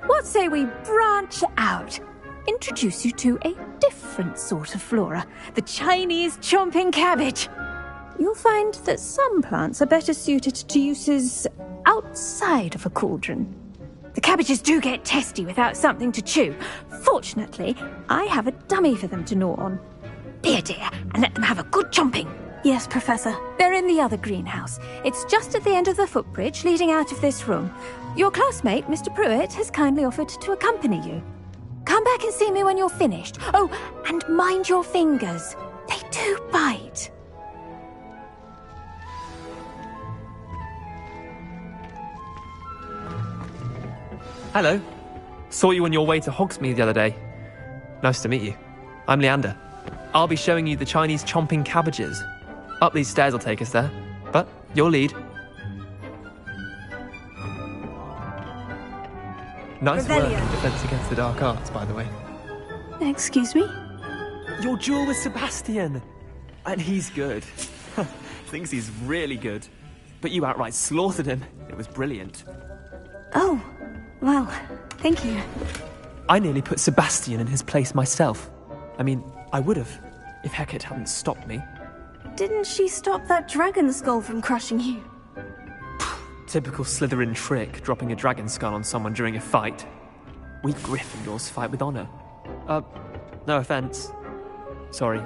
what say we branch out? Introduce you to a different sort of flora, the Chinese chomping cabbage. You'll find that some plants are better suited to uses outside of a cauldron. The cabbages do get testy without something to chew. Fortunately, I have a dummy for them to gnaw on. Be a dear and let them have a good chomping. Yes, Professor. They're in the other greenhouse. It's just at the end of the footbridge leading out of this room. Your classmate, Mr. Pruitt, has kindly offered to accompany you. Come back and see me when you're finished. Oh, and mind your fingers. They do bite. Hello. Saw you on your way to Hogsmeade the other day. Nice to meet you. I'm Leander. I'll be showing you the Chinese chomping cabbages. Up these stairs will take us there, but you'll lead. Nice work in Defense Against the Dark Arts, by the way. Excuse me? Your duel with Sebastian! And he's good. Thinks he's really good. But you outright slaughtered him. It was brilliant. Oh, well, thank you. I nearly put Sebastian in his place myself. I mean, I would have, if Hecate hadn't stopped me. Didn't she stop that dragon skull from crushing you? Typical Slytherin trick, dropping a dragon skull on someone during a fight. We Gryffindors fight with honor. No offense. Sorry.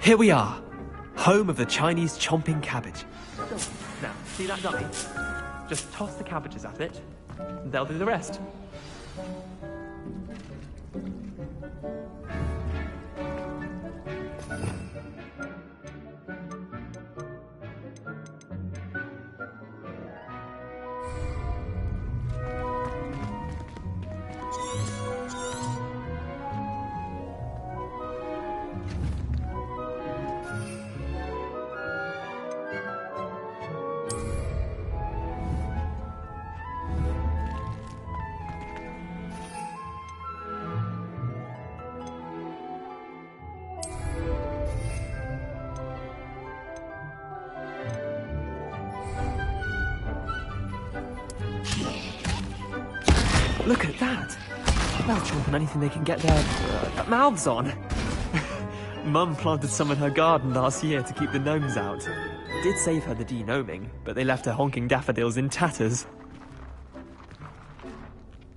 Here we are, home of the Chinese chomping cabbage. Now, see that dummy? Just toss the cabbages at it, and they'll do the rest. Look at that. They'll chomp on anything they can get their mouths on. Mum planted some in her garden last year to keep the gnomes out. Did save her the de-gnoming, but they left her honking daffodils in tatters.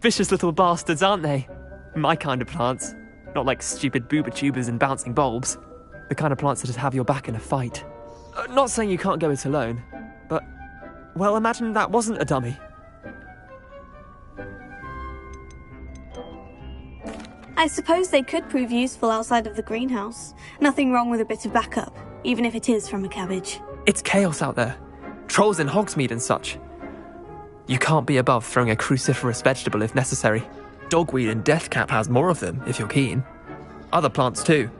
Vicious little bastards, aren't they? My kind of plants. Not like stupid booba tubers and bouncing bulbs. The kind of plants that just have your back in a fight. Not saying you can't go it alone, but... well, imagine that wasn't a dummy. I suppose they could prove useful outside of the greenhouse. Nothing wrong with a bit of backup, even if it is from a cabbage. It's chaos out there. Trolls in Hogsmeade and such. You can't be above throwing a cruciferous vegetable if necessary. Dogweed and deathcap has more of them, if you're keen. Other plants too.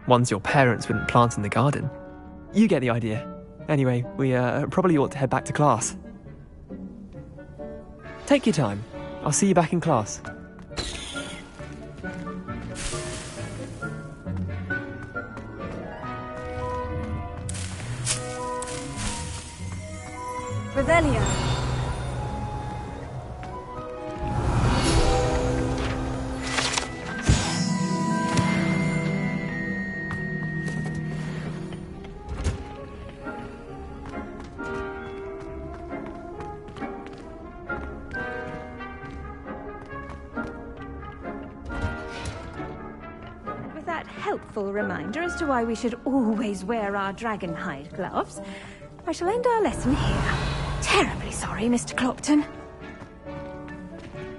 Ones your parents wouldn't plant in the garden. You get the idea. Anyway, we probably ought to head back to class. Take your time. I'll see you back in class. Revelio. With that helpful reminder as to why we should always wear our dragon hide gloves, I shall end our lesson here. Terribly sorry, Mr. Clopton.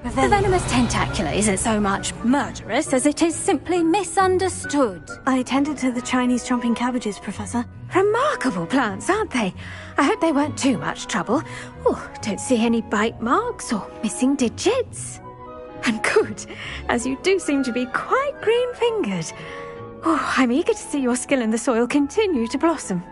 The venomous tentacula isn't so much murderous as it is simply misunderstood. I attended to the Chinese chomping cabbages, Professor. Remarkable plants, aren't they? I hope they weren't too much trouble. Oh, don't see any bite marks or missing digits. And good, as you do seem to be quite green-fingered. Oh, I'm eager to see your skill in the soil continue to blossom.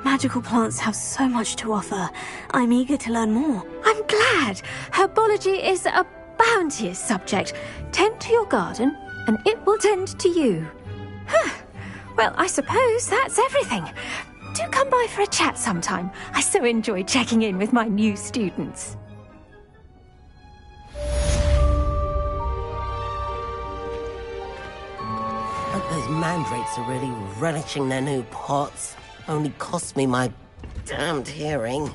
Magical plants have so much to offer. I'm eager to learn more. I'm glad. Herbology is a bounteous subject. Tend to your garden, and it will tend to you. Well, I suppose that's everything. Do come by for a chat sometime. I so enjoy checking in with my new students. Hope those mandrakes are really relishing their new pots. Only cost me my damned hearing.